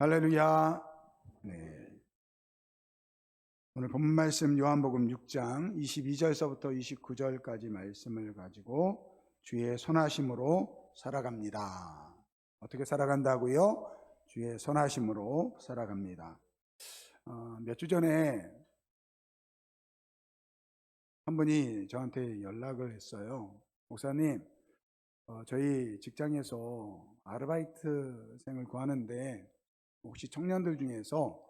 할렐루야. 네. 오늘 본문 말씀 요한복음 6장 22절서부터 29절까지 말씀을 가지고 주의 선하심으로 살아갑니다. 어떻게 살아간다고요? 주의 선하심으로 살아갑니다. 몇 주 전에 한 분이 저한테 연락을 했어요. 목사님, 저희 직장에서 아르바이트생을 구하는데 혹시 청년들 중에서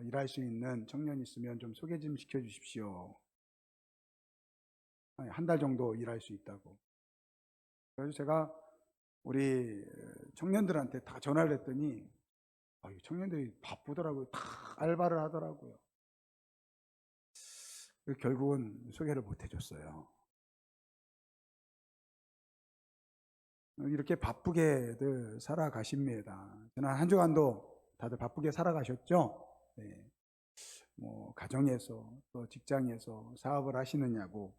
일할 수 있는 청년이 있으면 좀 소개 좀 시켜주십시오. 한 달 정도 일할 수 있다고. 그래서 제가 우리 청년들한테 다 전화를 했더니 청년들이 바쁘더라고요. 다 알바를 하더라고요. 결국은 소개를 못 해줬어요. 이렇게 바쁘게들 살아가십니다. 지난 한 주간도 다들 바쁘게 살아가셨죠? 네. 가정에서 또 직장에서 사업을 하시느냐고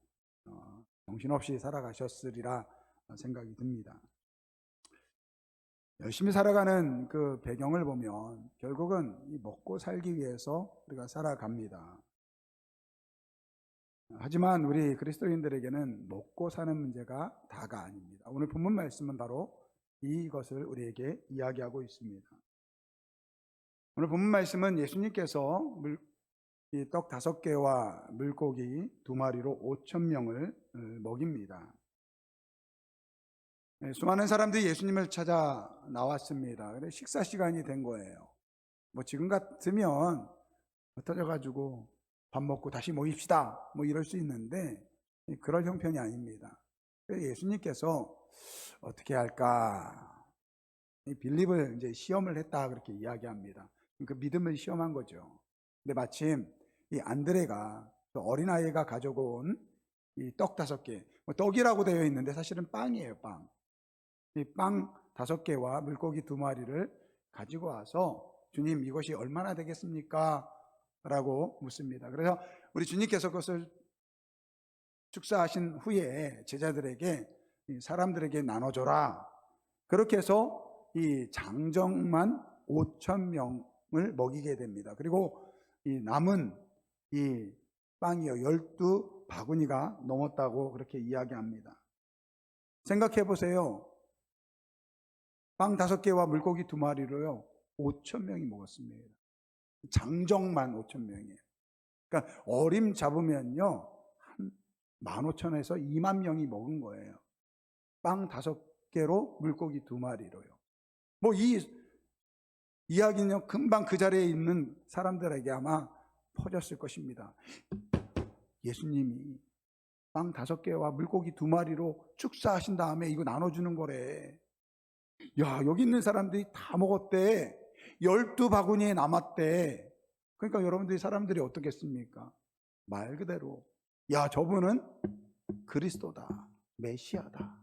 정신없이 살아가셨으리라 생각이 듭니다. 열심히 살아가는 그 배경을 보면 결국은 먹고 살기 위해서 우리가 살아갑니다. 하지만 우리 그리스도인들에게는 먹고 사는 문제가 다가 아닙니다. 오늘 본문 말씀은 바로 이것을 우리에게 이야기하고 있습니다. 오늘 본문 말씀은 예수님께서 떡 5개와 물고기 2마리로 5,000명을 먹입니다. 수많은 사람들이 예수님을 찾아 나왔습니다. 그래서 식사 시간이 된 거예요. 지금 같으면 흩어져가지고 밥 먹고 다시 모입시다 이럴 수 있는데 그럴 형편이 아닙니다. 그래서 예수님께서 어떻게 할까? 빌립을 이제 시험을 했다 그렇게 이야기합니다. 그 믿음을 시험한 거죠. 근데 마침 이 안드레가 어린아이가 가져온 이 떡 5개, 떡이라고 되어 있는데 사실은 빵이에요. 빵. 이 빵 5개와 물고기 2마리를 가지고 와서 주님 이것이 얼마나 되겠습니까? 라고 묻습니다. 그래서 우리 주님께서 그것을 축사하신 후에 제자들에게 사람들에게 나눠줘라. 그렇게 해서 이 장정만 5,000명을 먹이게 됩니다. 그리고 이 남은 이 빵이요 12바구니가 넘었다고 그렇게 이야기합니다. 생각해 보세요. 빵 5개와 물고기 2마리로요 5,000명이 먹었습니다. 장정만 5,000명이에요. 그러니까 어림 잡으면요 한 15,000에서 2만 명이 먹은 거예요. 빵 5개로 물고기 2마리로요. 이 이야기는요 금방 그 자리에 있는 사람들에게 아마 퍼졌을 것입니다. 예수님이 빵 5개와 물고기 2마리로 축사하신 다음에 이거 나눠주는 거래. 야, 여기 있는 사람들이 다 먹었대. 12바구니에 남았대. 그러니까 여러분들이 사람들이 어떻겠습니까? 말 그대로 야, 저분은 그리스도다, 메시아다.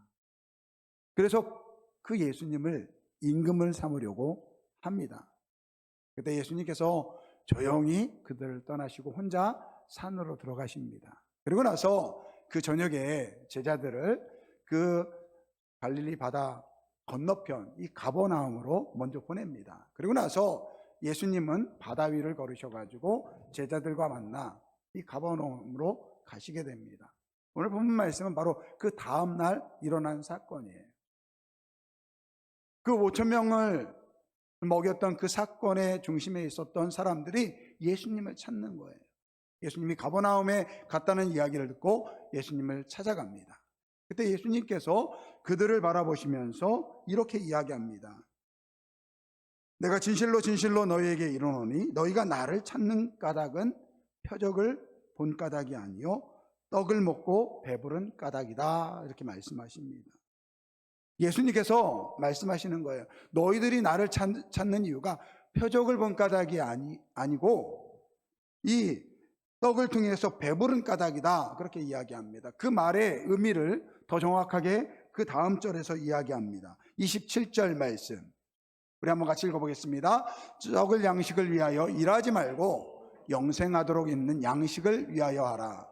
그래서 그 예수님을 임금을 삼으려고 합니다. 그때 예수님께서 조용히 그들을 떠나시고 혼자 산으로 들어가십니다. 그리고 나서 그 저녁에 제자들을 그 갈릴리 바다 건너편 이 가버나움으로 먼저 보냅니다. 그리고 나서 예수님은 바다 위를 걸으셔가지고 제자들과 만나 이 가버나움으로 가시게 됩니다. 오늘 본문 말씀은 바로 그 다음 날 일어난 사건이에요. 그 5,000명을 먹였던 그 사건의 중심에 있었던 사람들이 예수님을 찾는 거예요. 예수님이 가버나움에 갔다는 이야기를 듣고 예수님을 찾아갑니다. 그때 예수님께서 그들을 바라보시면서 이렇게 이야기합니다. 내가 진실로 진실로 너희에게 이르노니 너희가 나를 찾는 까닭은 표적을 본 까닭이 아니요 떡을 먹고 배부른 까닭이다. 이렇게 말씀하십니다. 예수님께서 말씀하시는 거예요. 너희들이 나를 찾는 이유가 표적을 본 까닭이 아니고 이 떡을 통해서 배부른 까닭이다. 그렇게 이야기합니다. 그 말의 의미를 더 정확하게 그 다음 절에서 이야기합니다. 27절 말씀 우리 한번 같이 읽어보겠습니다. 썩을 양식을 위하여 일하지 말고 영생하도록 있는 양식을 위하여 하라.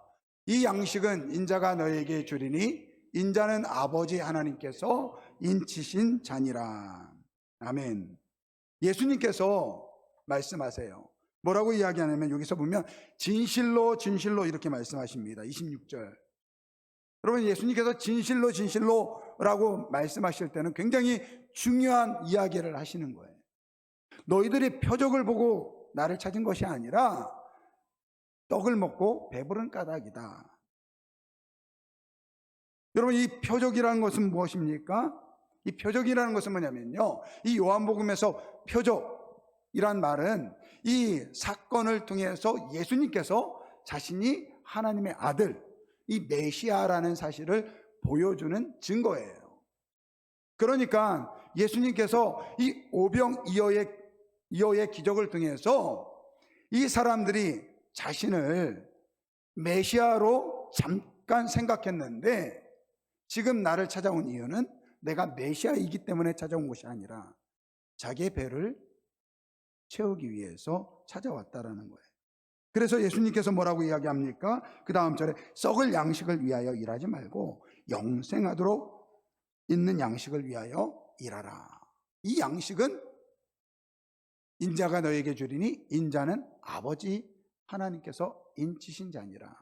이 양식은 인자가 너에게 주리니 인자는 아버지 하나님께서 인치신 자니라. 아멘. 예수님께서 말씀하세요. 뭐라고 이야기하냐면 여기서 보면 진실로 진실로 이렇게 말씀하십니다. 26절. 여러분, 예수님께서 진실로 진실로라고 말씀하실 때는 굉장히 중요한 이야기를 하시는 거예요. 너희들이 표적을 보고 나를 찾은 것이 아니라 떡을 먹고 배부른 까닭이다. 여러분, 이 표적이라는 것은 무엇입니까? 이 표적이라는 것은 뭐냐면요, 이 요한복음에서 표적이란 말은 이 사건을 통해서 예수님께서 자신이 하나님의 아들, 이 메시아라는 사실을 보여주는 증거예요. 그러니까 예수님께서 이 오병이어의 기적을 통해서 이 사람들이 자신을 메시아로 잠깐 생각했는데, 지금 나를 찾아온 이유는 내가 메시아이기 때문에 찾아온 것이 아니라 자기의 배를 채우기 위해서 찾아왔다라는 거예요. 그래서 예수님께서 뭐라고 이야기합니까? 그 다음 절에 썩을 양식을 위하여 일하지 말고 영생하도록 있는 양식을 위하여 일하라. 이 양식은 인자가 너에게 주리니 인자는 아버지 하나님께서 인치신 자니라.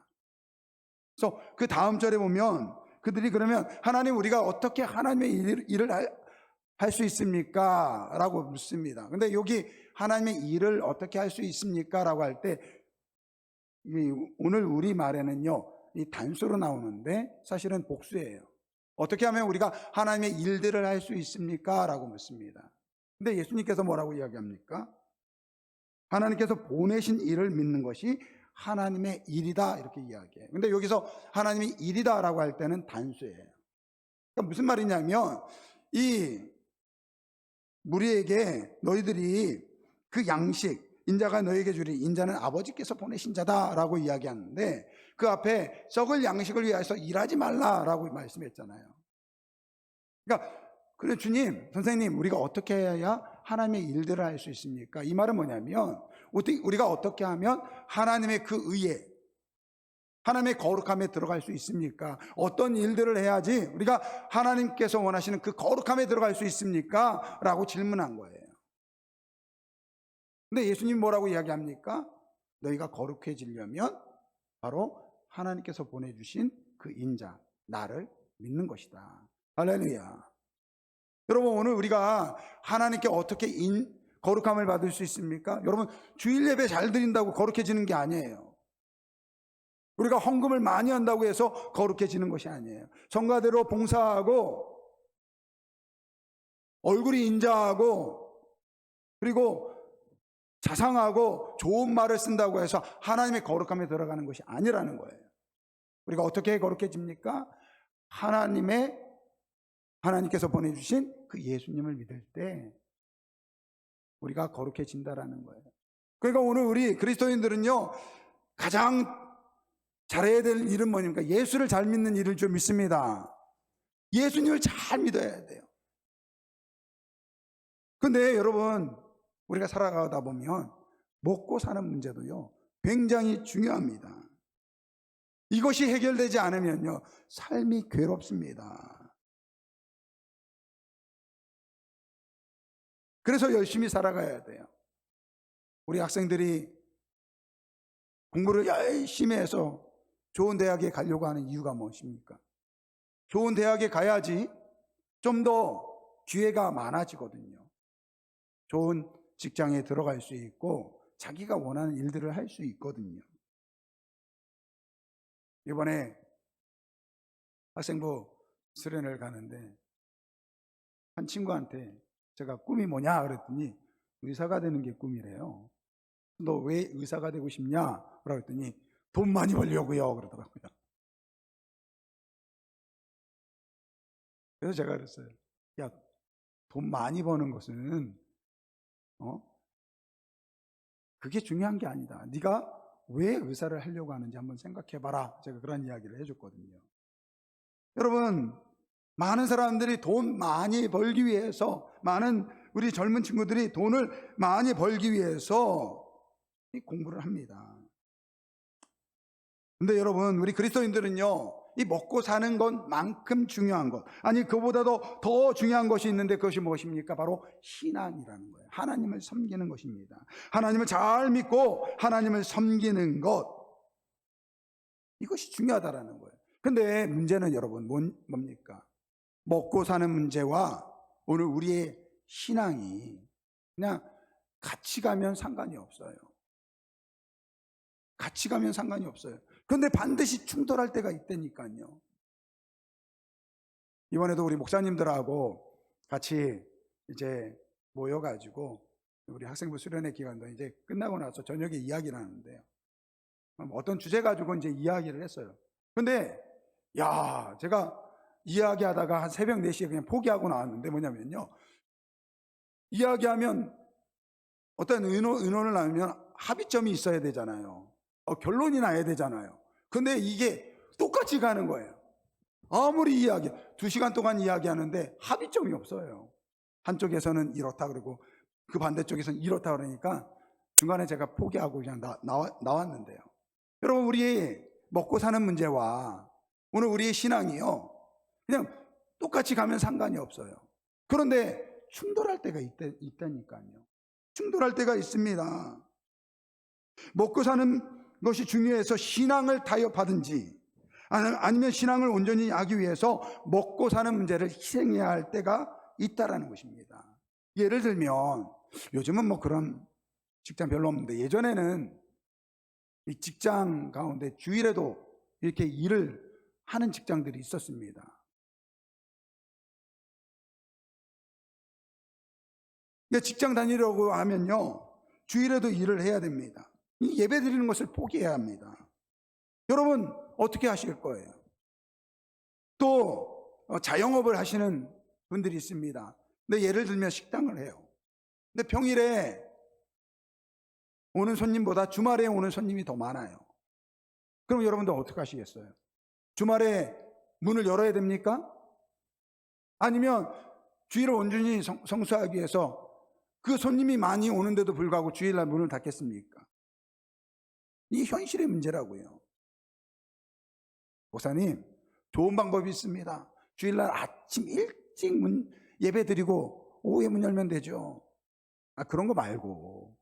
그래서 그 다음 절에 보면 그들이 그러면 하나님, 우리가 어떻게 하나님의 일을 할 수 있습니까? 라고 묻습니다. 근데 여기 하나님의 일을 어떻게 할 수 있습니까? 라고 할 때 오늘 우리 말에는요, 이 단수로 나오는데 사실은 복수예요. 어떻게 하면 우리가 하나님의 일들을 할 수 있습니까? 라고 묻습니다. 근데 예수님께서 뭐라고 이야기합니까? 하나님께서 보내신 일을 믿는 것이 하나님의 일이다, 이렇게 이야기해요. 근데 여기서 하나님의 일이다 라고 할 때는 단수예요. 그러니까 무슨 말이냐면, 이 무리에게 너희들이 그 양식, 인자가 너에게 주리 인자는 아버지께서 보내신 자다라고 이야기하는데, 그 앞에 썩을 양식을 위해서 일하지 말라라고 말씀했잖아요. 그러니까 그래, 주님, 선생님, 우리가 어떻게 해야 하나님의 일들을 할 수 있습니까? 이 말은 뭐냐면, 우리가 어떻게 하면 하나님의 그 의에, 하나님의 거룩함에 들어갈 수 있습니까? 어떤 일들을 해야지 우리가 하나님께서 원하시는 그 거룩함에 들어갈 수 있습니까? 라고 질문한 거예요. 근데 예수님 뭐라고 이야기합니까? 너희가 거룩해지려면 바로 하나님께서 보내주신 그 인자, 나를 믿는 것이다. 할렐루야. 여러분, 오늘 우리가 하나님께 어떻게 거룩함을 받을 수 있습니까? 여러분, 주일 예배 잘 드린다고 거룩해지는 게 아니에요. 우리가 헌금을 많이 한다고 해서 거룩해지는 것이 아니에요. 성가대로 봉사하고 얼굴이 인자하고 그리고 자상하고 좋은 말을 쓴다고 해서 하나님의 거룩함에 들어가는 것이 아니라는 거예요. 우리가 어떻게 거룩해집니까? 하나님께서 보내주신 그 예수님을 믿을 때 우리가 거룩해진다라는 거예요. 그러니까 오늘 우리 그리스도인들은요, 가장 잘해야 될 일은 뭐입니까? 예수를 잘 믿는 일을 좀 믿습니다. 예수님을 잘 믿어야 돼요. 근데 여러분, 우리가 살아가다 보면 먹고 사는 문제도요, 굉장히 중요합니다. 이것이 해결되지 않으면요, 삶이 괴롭습니다. 그래서 열심히 살아가야 돼요. 우리 학생들이 공부를 열심히 해서 좋은 대학에 가려고 하는 이유가 무엇입니까? 좋은 대학에 가야지 좀 더 기회가 많아지거든요. 좋은 직장에 들어갈 수 있고 자기가 원하는 일들을 할 수 있거든요. 이번에 학생부 수련을 가는데 한 친구한테 제가 꿈이 뭐냐 그랬더니 의사가 되는 게 꿈이래요. 너 왜 의사가 되고 싶냐? 그랬더니 돈 많이 벌려고요 그러더라고요. 그래서 제가 그랬어요. 야, 돈 많이 버는 것은 그게 중요한 게 아니다. 네가 왜 의사를 하려고 하는지 한번 생각해봐라. 제가 그런 이야기를 해줬거든요. 여러분, 많은 사람들이 돈 많이 벌기 위해서, 많은 우리 젊은 친구들이 돈을 많이 벌기 위해서 공부를 합니다. 근데 여러분, 우리 그리스도인들은요, 이 먹고 사는 것만큼 중요한 것, 아니 그보다도 더 중요한 것이 있는데 그것이 무엇입니까? 바로 신앙이라는 거예요. 하나님을 섬기는 것입니다. 하나님을 잘 믿고 하나님을 섬기는 것, 이것이 중요하다라는 거예요. 근데 문제는 여러분 뭡니까? 먹고 사는 문제와 오늘 우리의 신앙이 그냥 같이 가면 상관이 없어요. 같이 가면 상관이 없어요. 그런데 반드시 충돌할 때가 있다니까요. 이번에도 우리 목사님들하고 같이 이제 모여가지고 우리 학생부 수련회 기간도 이제 끝나고 나서 저녁에 이야기를 하는데요. 어떤 주제 가지고 이제 이야기를 했어요. 근데 제가 이야기하다가 한 새벽 4시에 그냥 포기하고 나왔는데 뭐냐면요. 이야기하면 어떤 의논을 나누면 합의점이 있어야 되잖아요. 결론이 나야 되잖아요. 근데 이게 똑같이 가는 거예요. 아무리 2시간 동안 이야기하는데 합의점이 없어요. 한쪽에서는 이렇다 그러고 그 반대쪽에서는 이렇다 그러니까 중간에 제가 포기하고 그냥 나왔는데요. 여러분, 우리 먹고 사는 문제와 오늘 우리의 신앙이요, 그냥 똑같이 가면 상관이 없어요. 그런데 충돌할 때가 있다니까요. 충돌할 때가 있습니다. 먹고 사는 것이 중요해서 신앙을 타협하든지 아니면 신앙을 온전히 하기 위해서 먹고 사는 문제를 희생해야 할 때가 있다라는 것입니다. 예를 들면 요즘은 뭐 그런 직장 별로 없는데 예전에는 이 직장 가운데 주일에도 이렇게 일을 하는 직장들이 있었습니다. 직장 다니려고 하면요, 주일에도 일을 해야 됩니다. 이 예배 드리는 것을 포기해야 합니다. 여러분 어떻게 하실 거예요? 또 자영업을 하시는 분들이 있습니다. 근데 예를 들면 식당을 해요. 근데 평일에 오는 손님보다 주말에 오는 손님이 더 많아요. 그럼 여러분들 어떻게 하시겠어요? 주말에 문을 열어야 됩니까? 아니면 주일을 온전히 성수하기 위해서 그 손님이 많이 오는데도 불구하고 주일날 문을 닫겠습니까? 이 현실의 문제라고요. 목사님, 좋은 방법이 있습니다. 주일날 아침 일찍 예배 드리고 오후에 문 열면 되죠. 그런 거 말고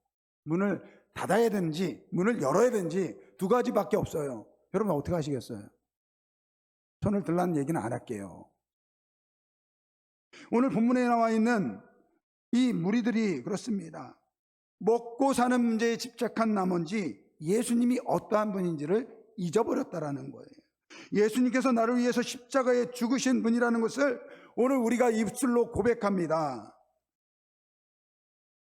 문을 닫아야 되는지 문을 열어야 되는지 두 가지밖에 없어요. 여러분 어떻게 하시겠어요? 손을 들라는 얘기는 안 할게요. 오늘 본문에 나와 있는 이 무리들이 그렇습니다. 먹고 사는 문제에 집착한 나머지 예수님이 어떠한 분인지를 잊어버렸다라는 거예요. 예수님께서 나를 위해서 십자가에 죽으신 분이라는 것을 오늘 우리가 입술로 고백합니다.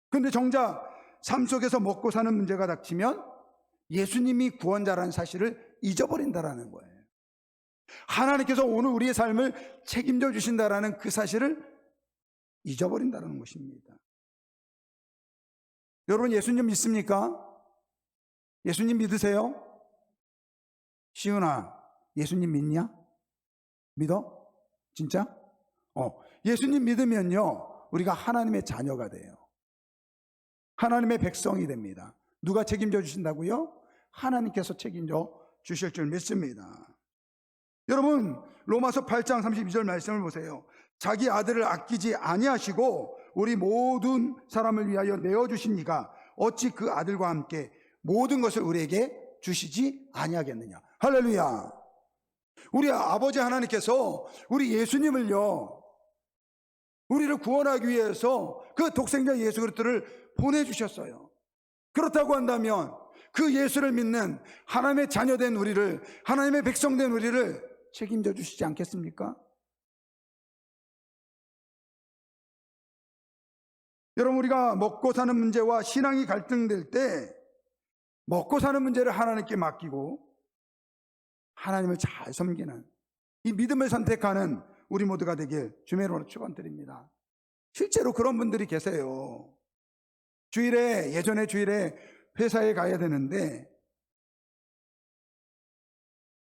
그런데 정작 삶 속에서 먹고 사는 문제가 닥치면 예수님이 구원자라는 사실을 잊어버린다라는 거예요. 하나님께서 오늘 우리의 삶을 책임져 주신다라는 그 사실을 잊어버린다는 것입니다. 여러분 예수님 믿습니까? 예수님 믿으세요? 시은아, 예수님 믿냐? 믿어? 진짜? 예수님 믿으면요, 우리가 하나님의 자녀가 돼요. 하나님의 백성이 됩니다. 누가 책임져 주신다고요? 하나님께서 책임져 주실 줄 믿습니다. 여러분 로마서 8장 32절 말씀을 보세요. 자기 아들을 아끼지 아니하시고 우리 모든 사람을 위하여 내어주신 이가 어찌 그 아들과 함께 모든 것을 우리에게 주시지 아니하겠느냐. 할렐루야. 우리 아버지 하나님께서 우리 예수님을요, 우리를 구원하기 위해서 그 독생자 예수 그리스도를 보내주셨어요. 그렇다고 한다면 그 예수를 믿는 하나님의 자녀된 우리를, 하나님의 백성된 우리를 책임져 주시지 않겠습니까? 여러분 우리가 먹고 사는 문제와 신앙이 갈등될 때 먹고 사는 문제를 하나님께 맡기고 하나님을 잘 섬기는 이 믿음을 선택하는 우리 모두가 되길 주님으로 축원드립니다. 실제로 그런 분들이 계세요. 예전에 주일에 회사에 가야 되는데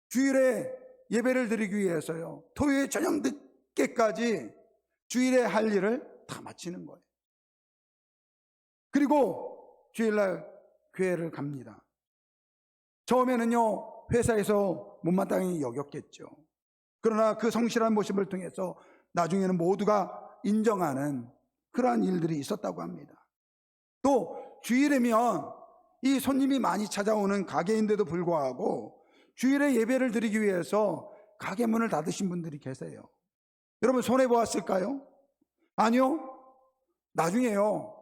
주일에 예배를 드리기 위해서요, 토요일 저녁 늦게까지 주일에 할 일을 다 마치는 거예요. 그리고 주일날 교회를 갑니다. 처음에는요 회사에서 못마땅히 여겼겠죠. 그러나 그 성실한 모습을 통해서 나중에는 모두가 인정하는 그러한 일들이 있었다고 합니다. 또 주일이면 이 손님이 많이 찾아오는 가게인데도 불구하고 주일에 예배를 드리기 위해서 가게 문을 닫으신 분들이 계세요. 여러분 손해보았을까요? 아니요. 나중에요.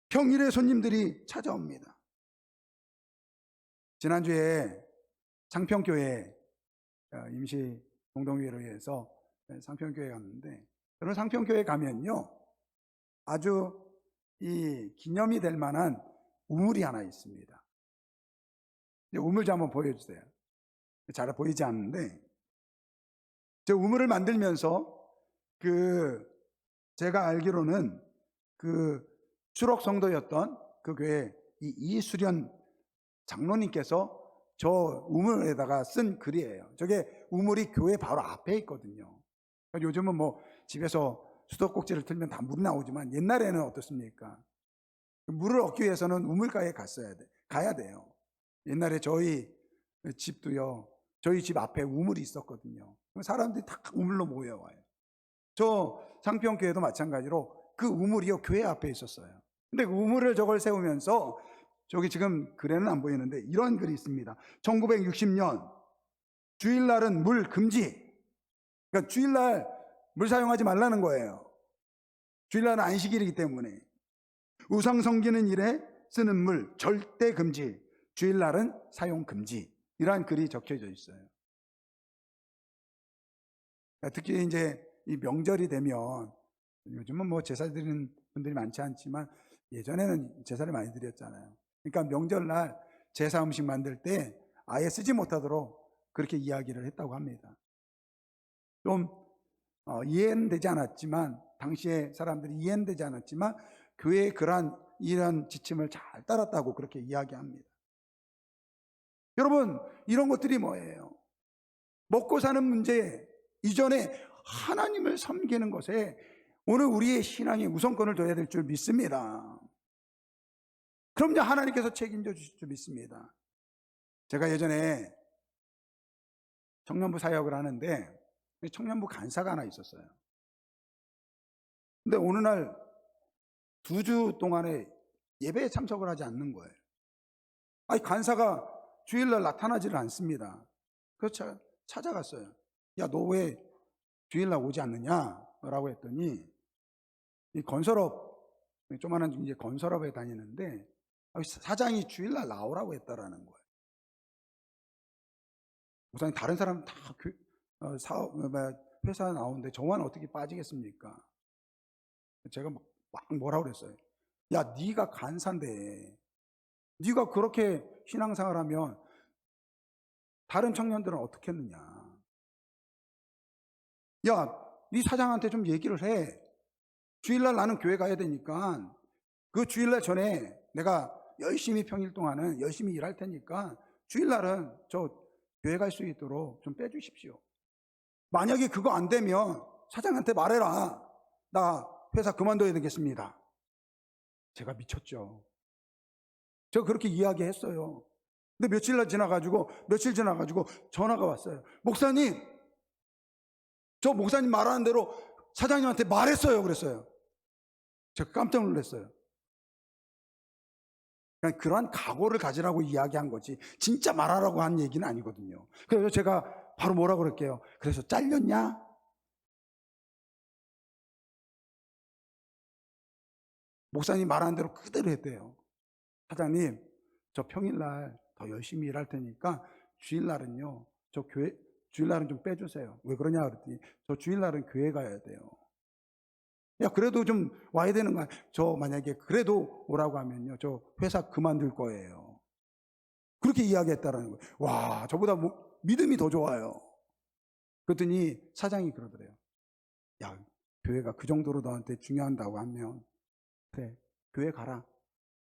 평일에 손님들이 찾아옵니다. 지난주에 상평교회 임시 공동회의로 해서 상평교회 갔는데, 저는 상평교회 가면요 아주 이 기념이 될 만한 우물이 하나 있습니다. 우물 좀 한번 보여주세요. 잘 보이지 않는데, 저 우물을 만들면서 제가 알기로는 추록 성도였던 그 교회 이수련 장로님께서 저 우물에다가 쓴 글이에요. 저게 우물이 교회 바로 앞에 있거든요. 요즘은 뭐 집에서 수도꼭지를 틀면 다 물이 나오지만 옛날에는 어떻습니까? 물을 얻기 위해서는 우물가에 가야 돼요. 옛날에 저희 집도요, 저희 집 앞에 우물이 있었거든요. 사람들이 다 우물로 모여와요. 저 상평교회도 마찬가지로 그 우물이요 교회 앞에 있었어요. 근데 그 우물을 저걸 세우면서, 저기 지금 글에는 안 보이는데 이런 글이 있습니다. 1960년 주일날은 물 금지. 그러니까 주일날 물 사용하지 말라는 거예요. 주일날은 안식일이기 때문에. 우상 섬기는 일에 쓰는 물 절대 금지. 주일날은 사용 금지. 이러한 글이 적혀져 있어요. 특히 이제 이 명절이 되면, 요즘은 뭐 제사 드리는 분들이 많지 않지만 예전에는 제사를 많이 드렸잖아요. 그러니까 명절날 제사 음식 만들 때 아예 쓰지 못하도록 그렇게 이야기를 했다고 합니다. 좀 이해는 되지 않았지만, 당시에 사람들이 이해는 되지 않았지만 교회의 이런 지침을 잘 따랐다고 그렇게 이야기합니다. 여러분, 이런 것들이 뭐예요? 먹고 사는 문제 이전에 하나님을 섬기는 것에 오늘 우리의 신앙이 우선권을 둬야 될 줄 믿습니다. 그럼요, 하나님께서 책임져 주실 줄 믿습니다. 제가 예전에 청년부 사역을 하는데 청년부 간사가 하나 있었어요. 근데 어느 날 2주 동안에 예배에 참석을 하지 않는 거예요. 아니, 간사가 주일날 나타나지를 않습니다. 그래서 찾아갔어요. 야, 너 왜 주일날 오지 않느냐? 라고 했더니, 이 건설업, 조그마한 이제 건설업에 다니는데 사장이 주일날 나오라고 했다라는 거예요. 우선 다른 사람 다 회사 나오는데 저만 어떻게 빠지겠습니까? 제가 막 뭐라고 그랬어요. 야, 네가 간사인데 네가 그렇게 신앙생활하면 다른 청년들은 어떻게 했느냐? 야, 네 사장한테 좀 얘기를 해. 주일날 나는 교회 가야 되니까 그 주일날 전에 내가 열심히 평일 동안은 열심히 일할 테니까 주일날은 저 교회 갈 수 있도록 좀 빼주십시오. 만약에 그거 안 되면 사장한테 말해라. 나 회사 그만둬야 되겠습니다. 제가 미쳤죠. 제가 그렇게 이야기했어요. 근데 며칠 지나가지고 전화가 왔어요. 목사님, 저 목사님 말하는 대로 사장님한테 말했어요. 그랬어요. 제가 깜짝 놀랐어요. 그러한 각오를 가지라고 이야기한 거지 진짜 말하라고 한 얘기는 아니거든요. 그래서 제가 바로 뭐라고 그럴게요. 그래서 잘렸냐? 목사님 말하는 대로 그대로 했대요. 사장님, 저 평일날 더 열심히 일할 테니까 주일날은요, 주일날은 좀 빼주세요. 왜 그러냐 그랬더니 저 주일날은 교회 가야 돼요. 야, 그래도 좀 와야 되는 거야. 저 만약에 그래도 오라고 하면요, 저 회사 그만둘 거예요. 그렇게 이야기했다라는 거예요. 와, 저보다 믿음이 더 좋아요. 그랬더니 사장이 그러더래요. 야, 교회가 그 정도로 너한테 중요한다고 하면 그래, 교회 가라.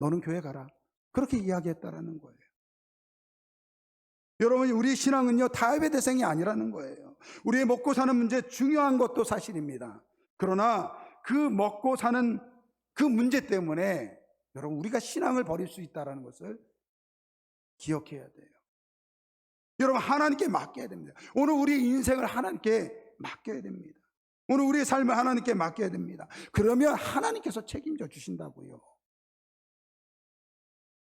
너는 교회 가라. 그렇게 이야기했다라는 거예요. 여러분, 우리 신앙은요, 타협의 대상이 아니라는 거예요. 우리의 먹고 사는 문제 중요한 것도 사실입니다. 그러나 그 먹고 사는 그 문제 때문에 여러분, 우리가 신앙을 버릴 수 있다는 것을 기억해야 돼요. 여러분, 하나님께 맡겨야 됩니다. 오늘 우리 인생을 하나님께 맡겨야 됩니다. 오늘 우리의 삶을 하나님께 맡겨야 됩니다. 그러면 하나님께서 책임져 주신다고요.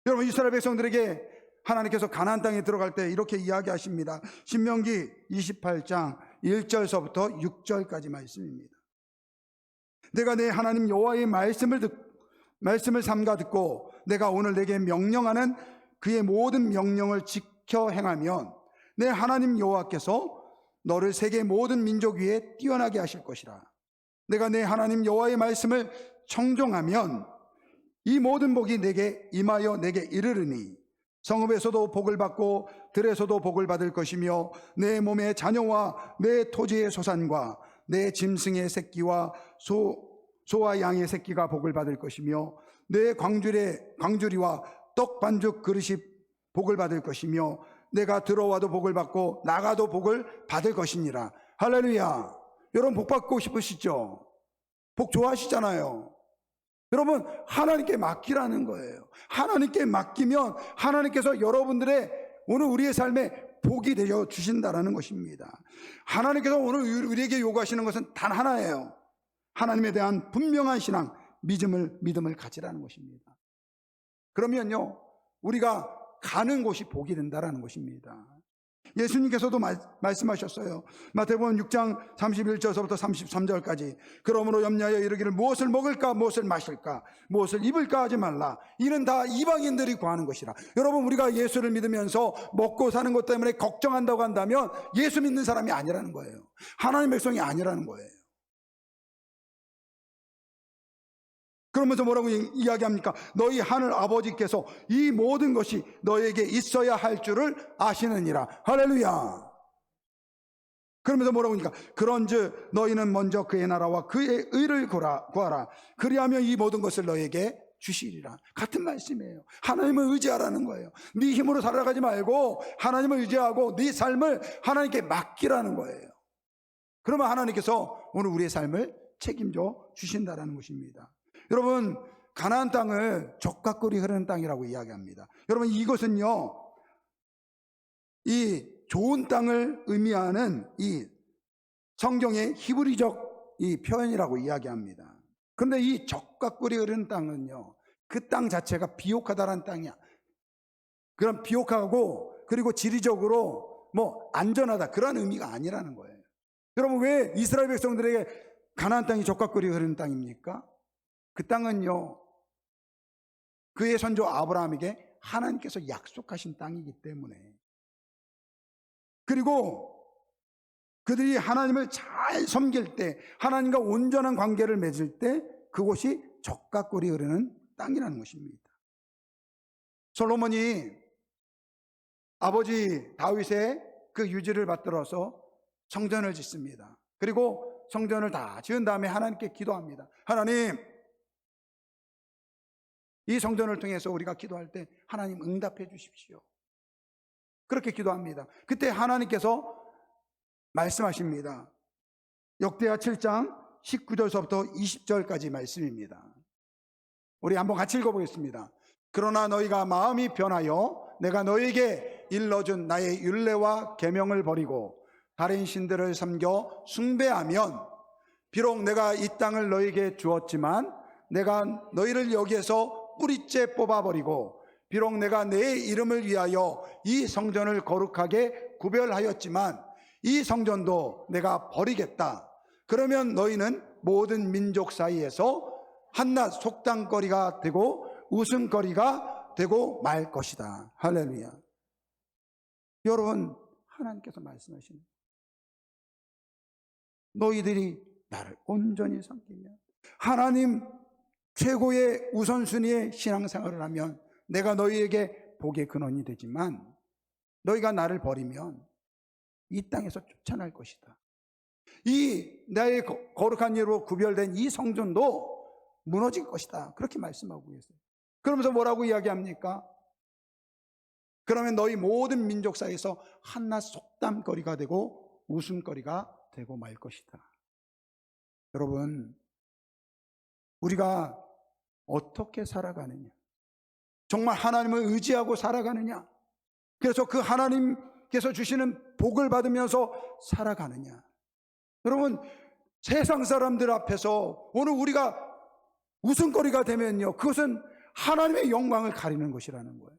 여러분, 이스라엘 백성들에게 하나님께서 가나안 땅에 들어갈 때 이렇게 이야기하십니다. 신명기 28장 1절서부터 6절까지 말씀입니다. 내가 내 하나님 여호와의 말씀을 삼가 듣고 내가 오늘 내게 명령하는 그의 모든 명령을 지켜 행하면 내 하나님 여호와께서 너를 세계 모든 민족 위에 뛰어나게 하실 것이라. 내가 내 하나님 여호와의 말씀을 청종하면 이 모든 복이 내게 임하여 내게 이르르니 성읍에서도 복을 받고 들에서도 복을 받을 것이며 내 몸의 자녀와 내 토지의 소산과 내 짐승의 새끼와 소와 양의 새끼가 복을 받을 것이며 내 광주리와 떡 반죽 그릇이 복을 받을 것이며 내가 들어와도 복을 받고 나가도 복을 받을 것이니라. 할렐루야. 여러분, 복 받고 싶으시죠? 복 좋아하시잖아요. 여러분, 하나님께 맡기라는 거예요. 하나님께 맡기면 하나님께서 여러분들의 오늘 우리의 삶에 복이 되어 주신다라는 것입니다. 하나님께서 오늘 우리에게 요구하시는 것은 단 하나예요. 하나님에 대한 분명한 신앙, 믿음을 가지라는 것입니다. 그러면요, 우리가 가는 곳이 복이 된다라는 것입니다. 예수님께서도 말씀하셨어요. 마태복음 6장 31절서부터 33절까지 그러므로 염려하여 이르기를 무엇을 먹을까 무엇을 마실까 무엇을 입을까 하지 말라. 이는 다 이방인들이 구하는 것이라. 여러분, 우리가 예수를 믿으면서 먹고 사는 것 때문에 걱정한다고 한다면 예수 믿는 사람이 아니라는 거예요. 하나님의 백성이 아니라는 거예요. 그러면서 뭐라고 이야기합니까? 너희 하늘 아버지께서 이 모든 것이 너에게 있어야 할 줄을 아시느니라. 할렐루야. 그러면서 뭐라고 하니까 그런즉 너희는 먼저 그의 나라와 그의 의를 구하라. 그리하면 이 모든 것을 너에게 주시리라. 같은 말씀이에요. 하나님을 의지하라는 거예요. 네 힘으로 살아가지 말고 하나님을 의지하고 네 삶을 하나님께 맡기라는 거예요. 그러면 하나님께서 오늘 우리의 삶을 책임져 주신다라는 것입니다. 여러분, 가나안 땅을 젖과 꿀이 흐르는 땅이라고 이야기합니다. 여러분, 이것은요, 이 좋은 땅을 의미하는 이 성경의 히브리적 이 표현이라고 이야기합니다. 그런데 이 젖과 꿀이 흐르는 땅은요, 그 땅 자체가 비옥하다라는 땅이야. 그럼 비옥하고 그리고 지리적으로 뭐 안전하다 그런 의미가 아니라는 거예요. 여러분, 왜 이스라엘 백성들에게 가나안 땅이 젖과 꿀이 흐르는 땅입니까? 그 땅은요, 그의 선조 아브라함에게 하나님께서 약속하신 땅이기 때문에, 그리고 그들이 하나님을 잘 섬길 때, 하나님과 온전한 관계를 맺을 때 그곳이 젖과 꿀이 흐르는 땅이라는 것입니다. 솔로몬이 아버지 다윗의 그 유지를 받들어서 성전을 짓습니다. 그리고 성전을 다 지은 다음에 하나님께 기도합니다. 하나님, 이 성전을 통해서 우리가 기도할 때 하나님 응답해 주십시오. 그렇게 기도합니다. 그때 하나님께서 말씀하십니다. 역대하 7장 19절서부터 20절까지 말씀입니다. 우리 한번 같이 읽어보겠습니다. 그러나 너희가 마음이 변하여 내가 너희에게 일러준 나의 율례와 계명을 버리고 다른 신들을 섬겨 숭배하면 비록 내가 이 땅을 너희에게 주었지만 내가 너희를 여기에서 뿌리째 뽑아버리고 비록 내가 내 이름을 위하여 이 성전을 거룩하게 구별하였지만 이 성전도 내가 버리겠다. 그러면 너희는 모든 민족 사이에서 한낱 속담거리가 되고 웃음거리가 되고 말 것이다. 할렐루야. 여러분, 하나님께서 말씀하시는 너희들이 나를 온전히 섬기면 하나님 최고의 우선순위의 신앙생활을 하면 내가 너희에게 복의 근원이 되지만 너희가 나를 버리면 이 땅에서 쫓아날 것이다. 이 나의 거룩한 예로 구별된 이 성전도 무너질 것이다. 그렇게 말씀하고 계세요. 그러면서 뭐라고 이야기합니까? 그러면 너희 모든 민족 사이에서 한낱 속담거리가 되고 웃음거리가 되고 말 것이다. 여러분, 우리가 어떻게 살아가느냐? 정말 하나님을 의지하고 살아가느냐? 그래서 그 하나님 하나님께서 주시는 복을 받으면서 살아가느냐? 여러분, 세상 사람들 앞에서 오늘 우리가 웃음거리가 되면요, 그것은 하나님의 영광을 가리는 것이라는 거예요.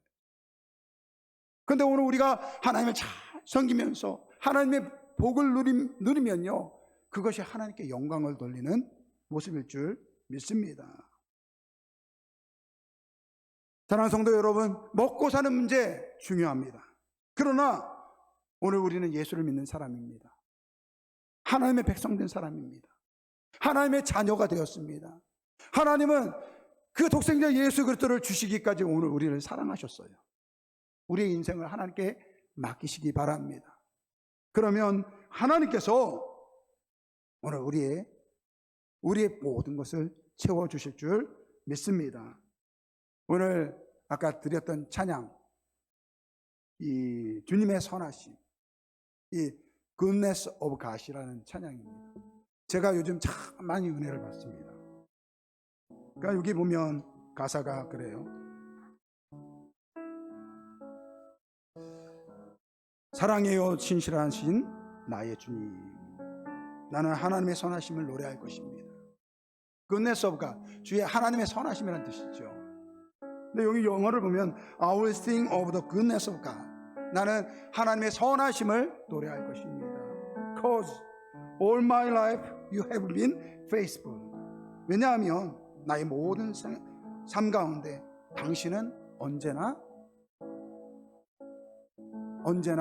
그런데 오늘 우리가 하나님을 잘 섬기면서 하나님의 복을 누리면요, 그것이 하나님께 영광을 돌리는 모습일 줄 믿습니다. 사랑하는 성도 여러분, 먹고 사는 문제 중요합니다. 그러나 오늘 우리는 예수를 믿는 사람입니다. 하나님의 백성된 사람입니다. 하나님의 자녀가 되었습니다. 하나님은 그 독생자 예수 그리스도를 주시기까지 오늘 우리를 사랑하셨어요. 우리의 인생을 하나님께 맡기시기 바랍니다. 그러면 하나님께서 오늘 우리의 모든 것을 채워주실 줄 믿습니다. 오늘 아까 드렸던 찬양, 이 주님의 선하심, 이 Goodness of God이라는 찬양입니다. 제가 요즘 참 많이 은혜를 받습니다. 그러니까 여기 보면 가사가 그래요. 사랑해요 신실하신 나의 주님, 나는 하나님의 선하심을 노래할 것입니다. Goodness of God, 주의 하나님의 선하심이라는 뜻이죠. 근데 여기 영어를 보면 I will sing of the goodness of God, 나는 하나님의 선하심을 노래할 것입니다. Cause all my life you have been faithful, 왜냐하면 나의 모든 삶 가운데 당신은 언제나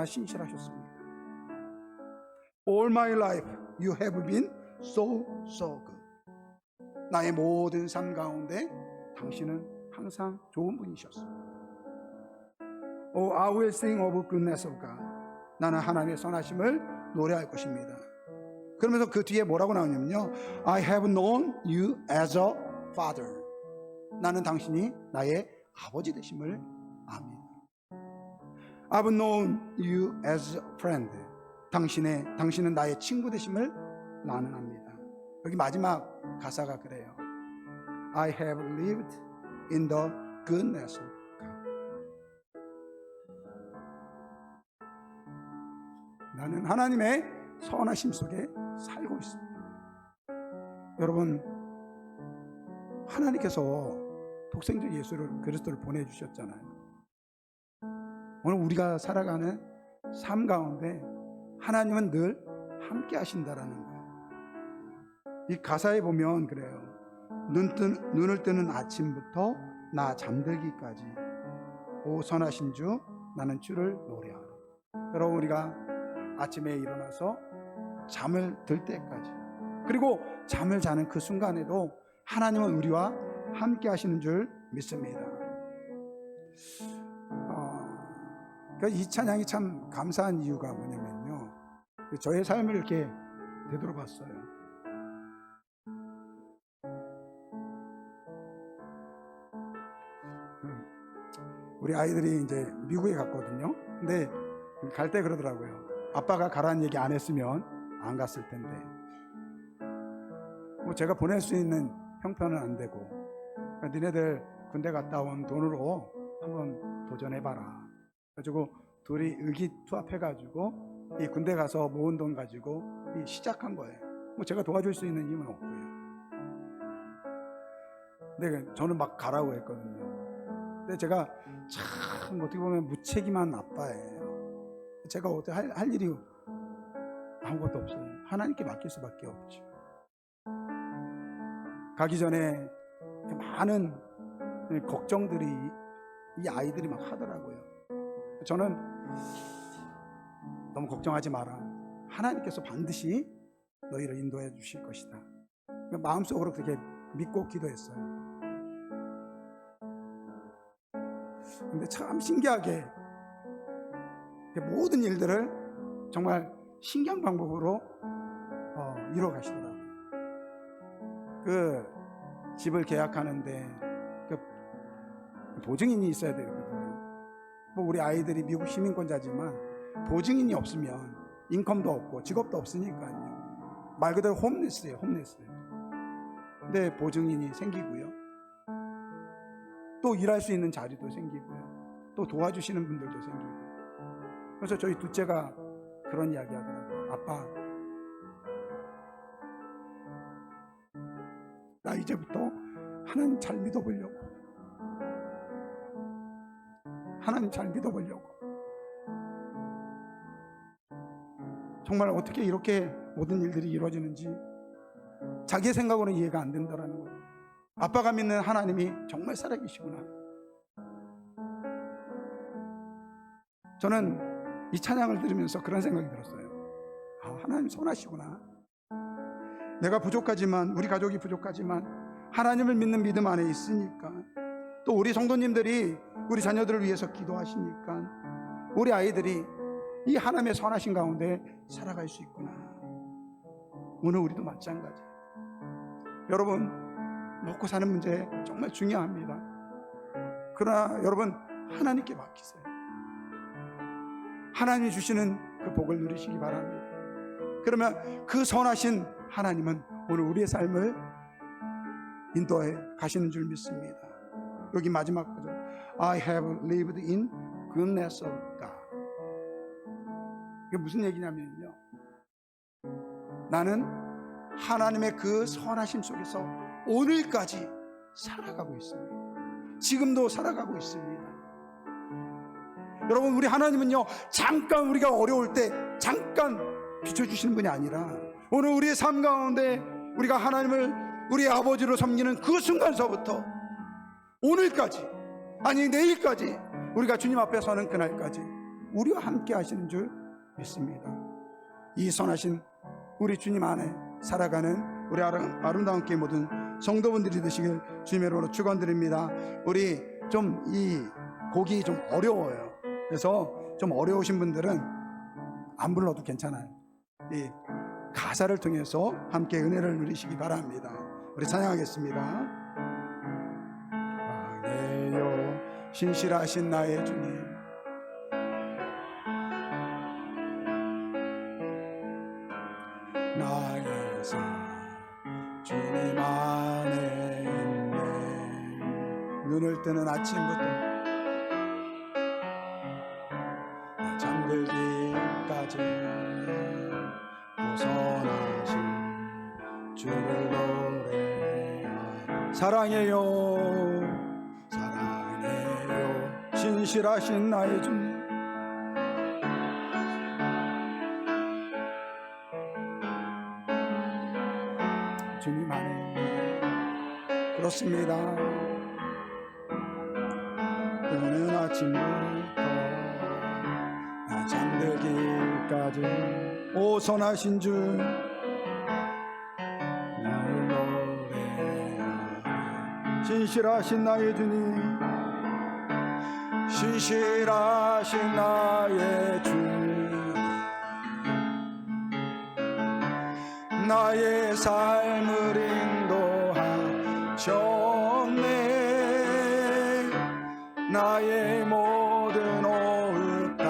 신실하셨습니다. All my life you have been so good, 나의 모든 삶 가운데 당신은 항상 좋은 분이셨습니다. Oh, I will sing of goodness of God, 나는 하나님의 선하심을 노래할 것입니다. 그러면서 그 뒤에 뭐라고 나오냐면요, I have known you as a father, 나는 당신이 나의 아버지 되심을 압니다. I've known you as a friend, 당신은 나의 친구 되심을 나는 압니다. 여기 마지막 가사가 그래요. I have lived in the goodness of God, 나는 하나님의 선하심 속에 살고 있습니다. 여러분, 하나님께서 독생자 예수 그리스도를 보내주셨잖아요. 오늘 우리가 살아가는 삶 가운데 하나님은 늘 함께 하신다라는 거예요. 이 가사에 보면 그래요. 눈을 뜨는 아침부터 나 잠들기까지 오 선하신 주 나는 주를 노래하라. 여러분, 우리가 아침에 일어나서 잠을 들 때까지, 그리고 잠을 자는 그 순간에도 하나님은 우리와 함께 하시는 줄 믿습니다. 그러니까 이 찬양이 참 감사한 이유가 뭐냐면요, 저의 삶을 이렇게 되돌아봤어요. 우리 아이들이 이제 미국에 갔거든요. 근데 갈 때 그러더라고요. 아빠가 가라는 얘기 안 했으면 안 갔을 텐데, 뭐 제가 보낼 수 있는 형편은 안 되고, 그러니까 니네들 군대 갔다 온 돈으로 한번 도전해봐라. 그래가지고 둘이 의기투합해가지고 이 군대 가서 모은 돈 가지고 시작한 거예요. 뭐 제가 도와줄 수 있는 힘은 없고요. 근데 저는 막 가라고 했거든요. 근데 제가 참 어떻게 보면 무책임한 아빠예요. 제가 어떻게 할 일이 아무것도 없어요. 하나님께 맡길 수밖에 없죠. 가기 전에 많은 걱정들이 이 아이들이 막 하더라고요. 저는 너무 걱정하지 마라, 하나님께서 반드시 너희를 인도해 주실 것이다, 마음속으로 그렇게 믿고 기도했어요. 근데 참 신기하게 모든 일들을 정말 신기한 방법으로 이뤄 가시더라고요. 그 집을 계약하는데 그 보증인이 있어야 되거든요. 뭐 우리 아이들이 미국 시민권자지만 보증인이 없으면 인컴도 없고 직업도 없으니까요. 말 그대로 홈리스예요, 홈리스. 근데 보증인이 생기고요, 또 일할 수 있는 자리도 생기고요, 또 도와주시는 분들도 생기고, 그래서 저희 둘째가 그런 이야기 하더라고요. 아빠, 나 이제부터 하나님 잘 믿어보려고. 하나님 잘 믿어보려고. 정말 어떻게 이렇게 모든 일들이 이루어지는지 자기의 생각으로는 이해가 안 된다라는 거예요. 아빠가 믿는 하나님이 정말 살아계시구나. 저는 이 찬양을 들으면서 그런 생각이 들었어요. 아, 하나님 선하시구나. 내가 부족하지만, 우리 가족이 부족하지만 하나님을 믿는 믿음 안에 있으니까, 또 우리 성도님들이 우리 자녀들을 위해서 기도하시니까 우리 아이들이 이 하나님의 선하신 가운데 살아갈 수 있구나. 오늘 우리도 마찬가지. 여러분, 먹고 사는 문제 정말 중요합니다. 그러나 여러분, 하나님께 맡기세요. 하나님이 주시는 그 복을 누리시기 바랍니다. 그러면 그 선하신 하나님은 오늘 우리의 삶을 인도해 가시는 줄 믿습니다. 여기 마지막 구절, I have lived in goodness of God. 이게 무슨 얘기냐면요, 나는 하나님의 그 선하심 속에서 오늘까지 살아가고 있습니다. 지금도 살아가고 있습니다. 여러분, 우리 하나님은요, 잠깐 우리가 어려울 때 잠깐 비춰주시는 분이 아니라 오늘 우리의 삶 가운데 우리가 하나님을 우리 아버지로 섬기는 그 순간서부터 오늘까지, 아니 내일까지, 우리가 주님 앞에 서는 그날까지 우리와 함께 하시는 줄 믿습니다. 이 선하신 우리 주님 안에 살아가는 우리 아름다운 교회 모든 성도분들이 되시길 주님의 이름으로 축원드립니다. 우리 좀 이 곡이 좀 어려워요. 그래서 좀 어려우신 분들은 안 불러도 괜찮아요. 이 가사를 통해서 함께 은혜를 누리시기 바랍니다. 우리 찬양하겠습니다. 사랑해요 신실하신 나의 주님, 나의 삶 주님 안에 있네. 눈을 뜨는 아침부터 잠들기까지 벗어나신 주를 노래하라. 사랑해요 사랑해요 신실하신 나의 주님, 주님 안에. 그렇습니다. 뜨는 아침부터 나 잠들기까지 오 선하신 주 나를 노래하라. 신실하신 나의 주님, 신실하신 나의 주, 나의 삶을 인도하셨네. 나의 모든 올가에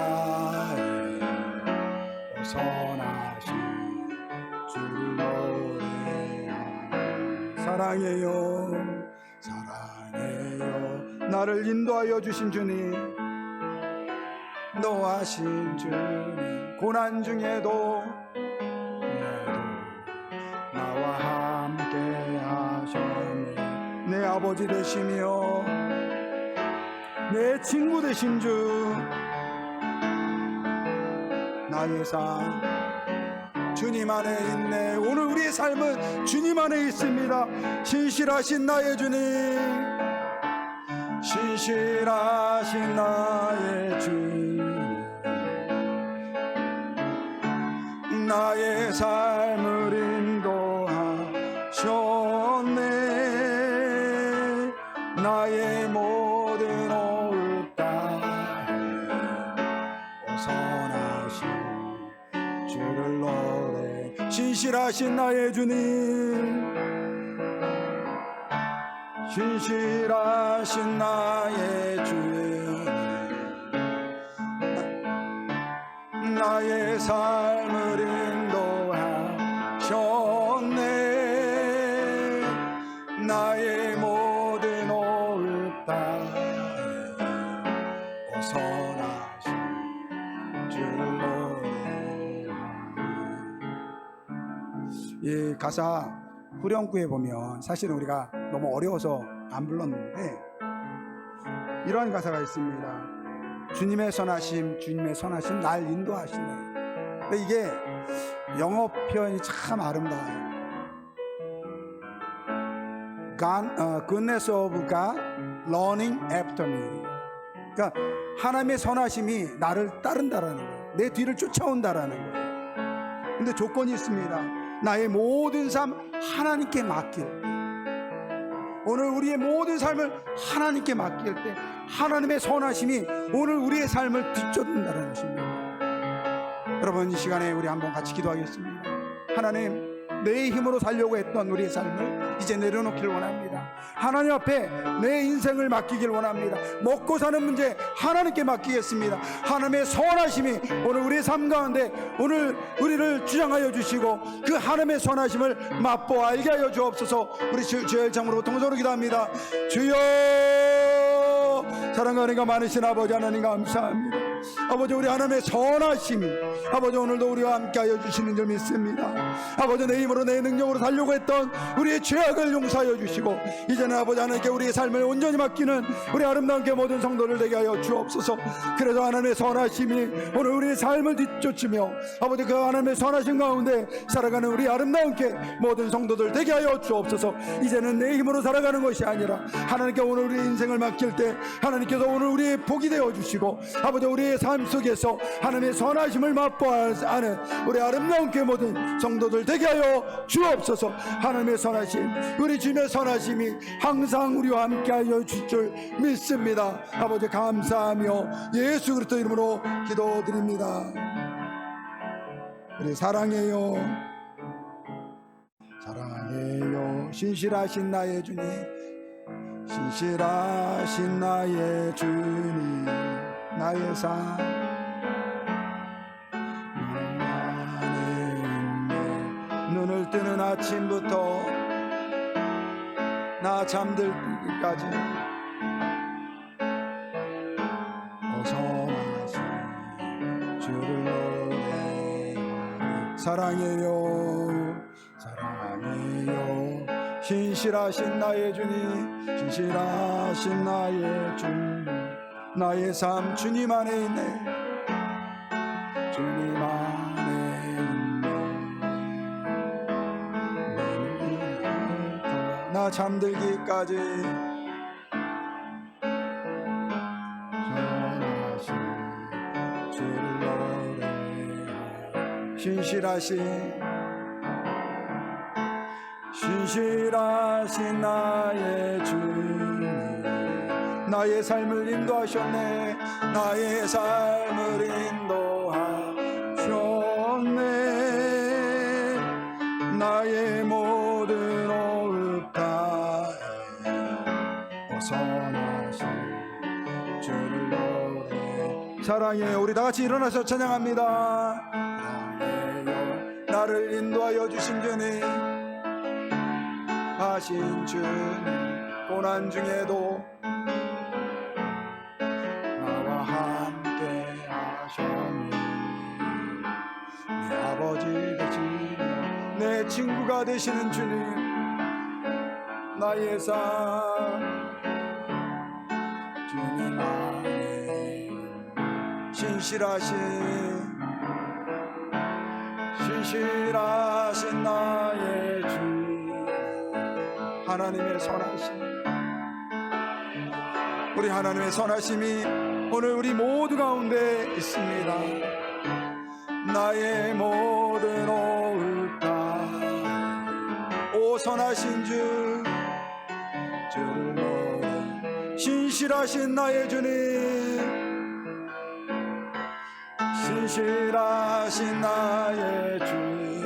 선하신 주를 노래하라. 사랑해요 사랑해요 나를 인도하여 주신 주님, 노하신 주님, 고난 중에도 나와 함께 하셨네. 내 아버지 되시며 내 친구 되신 주, 나의 삶 주님 안에 있네. 오늘 우리의 삶은 주님 안에 있습니다. 신실하신 나의 주님, 신실하신 나의 주님, 나의 삶을 인도하셨네. 나의 모든 올가에 선하신 주를 노래. 신실하신 나의 주님, 신실하신 나의 주님, 나의 삶을 인도하셨네. 나의 모든 올가에 선하신 주 주를 노래하리. 이 가사 후렴구에 보면 사실은 우리가 너무 어려워서 안 불렀는데 이런 가사가 있습니다. 주님의 선하심, 주님의 선하심 날 인도하시네. 근데 이게 영어 표현이 참 아름다워요. Goodness of God running after me. 그러니까 하나님의 선하심이 나를 따른다라는 거예요. 내 뒤를 쫓아온다라는 거예요. 근데 조건이 있습니다. 나의 모든 삶 하나님께 맡길 때, 오늘 우리의 모든 삶을 하나님께 맡길 때 하나님의 선하심이 오늘 우리의 삶을 뒤쫓는다는 것입니다. 여러분, 이 시간에 우리 한번 같이 기도하겠습니다. 하나님, 내 힘으로 살려고 했던 우리의 삶을 이제 내려놓기를 원합니다. 하나님 앞에 내 인생을 맡기길 원합니다. 먹고 사는 문제 하나님께 맡기겠습니다. 하나님의 선하심이 오늘 우리의 삶 가운데 오늘 우리를 주장하여 주시고 그 하나님의 선하심을 맛보아 알게 하여 주옵소서. 우리 주의 이름으로 통성으로 기도합니다. 주여, 사랑과 은혜가 많으신 아버지 하나님 감사합니다. 아버지, 우리 하나님의 선하심이 아버지 오늘도 우리와 함께 하여 주시는 줄 믿습니다. 아버지, 내 힘으로 내 능력으로 살려고 했던 우리의 죄악을 용서하여 주시고 이제는 아버지 하나님께 우리의 삶을 온전히 맡기는 우리 아름다운 게 모든 성도를 되게 하여 주옵소서. 그래서 하나님의 선하심이 오늘 우리의 삶을 뒤쫓으며 아버지 그 하나님의 선하심 가운데 살아가는 우리 아름다운 게 모든 성도들 되게 하여 주옵소서. 이제는 내 힘으로 살아가는 것이 아니라 하나님께 오늘 우리의 인생을 맡길 때 하나님께서 오늘 우리의 복이 되어 주시고 아버지 우리의 삶 속에서 하나님의 선하심을 맛보아 아는 우리 아름다운 게 모든 성도들 되게 하여 주옵소서. 하나님의 선하심, 우리 주님의 선하심이 항상 우리와 함께 하여 주실 줄 믿습니다. 아버지 감사하며 예수 그리스도 이름으로 기도드립니다. 우리 사랑해요, 사랑해요. 신실하신 나의 주님, 신실하신 나의 주님, 나의 삶 눈을 뜨는 아침부터 나 잠들기까지 선하신 주를 노래하리. 사랑해요, 사랑해요. 신실하신 나의 주님, 신실하신 나의 주님, 나의 삶 주님 안에 있네, 주님 안에 있네. 나 잠들기까지 선하신 주를 노래하리. 신실하신 나의 주님, 나의 삶을 인도하셨네, 나의 삶을 인도하셨네. 나의 모든 호흡 다해 선하신 주를 노래. 사랑해요. 우리 다같이 일어나서 찬양합니다. 사랑해요. 나를 인도하여 주신 주님, 하신 주님, 고난 중에도 나와 함께 하셨니. 내 아버지 되시며 내 친구가 되시는 주님, 나의 삶 주님 안에 신실하신 나의 주, 하나님의 선하심, 우리 하나님의 선하심이 오늘 우리 모두 가운데 있습니다. 나의 모든 호흡 다 오 선하신 주, 주를 노래. 신실하신 나의 주님, 신실하신 나의 주님,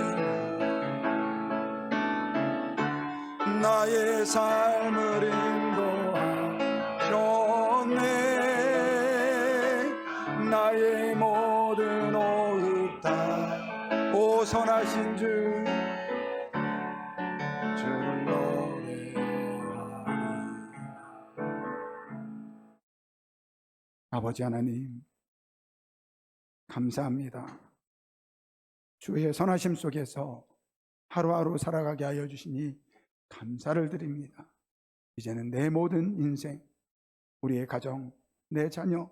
나의 삶을 인도하셨네. 나의 모든 호흡 다 오 선하신 주, 주를 노래하리. 아버지 하나님 감사합니다. 주의 선하심 속에서 하루하루 살아가게 하여 주시니 감사를 드립니다. 이제는 내 모든 인생, 우리의 가정, 내 자녀,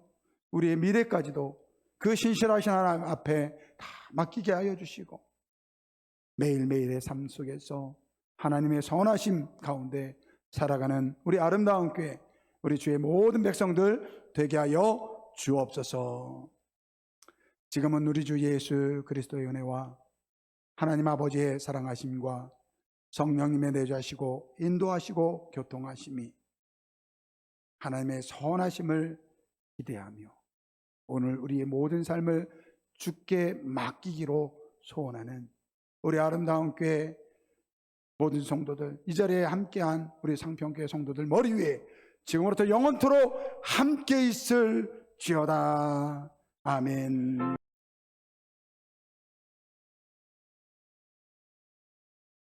우리의 미래까지도 그 신실하신 하나님 앞에 다 맡기게 하여 주시고 매일매일의 삶 속에서 하나님의 선하심 가운데 살아가는 우리 아름다운 교회, 우리 주의 모든 백성들 되게 하여 주옵소서. 지금은 우리 주 예수 그리스도의 은혜와 하나님 아버지의 사랑하심과 성령님의 내주하시고 인도하시고 교통하심이 하나님의 선하심을 기대하며 오늘 우리의 모든 삶을 주께 맡기기로 소원하는 우리 아름다운 교회 모든 성도들, 이 자리에 함께한 우리 상평교회 성도들 머리 위에 지금부터 영원토록 함께 있을지어다. 아멘.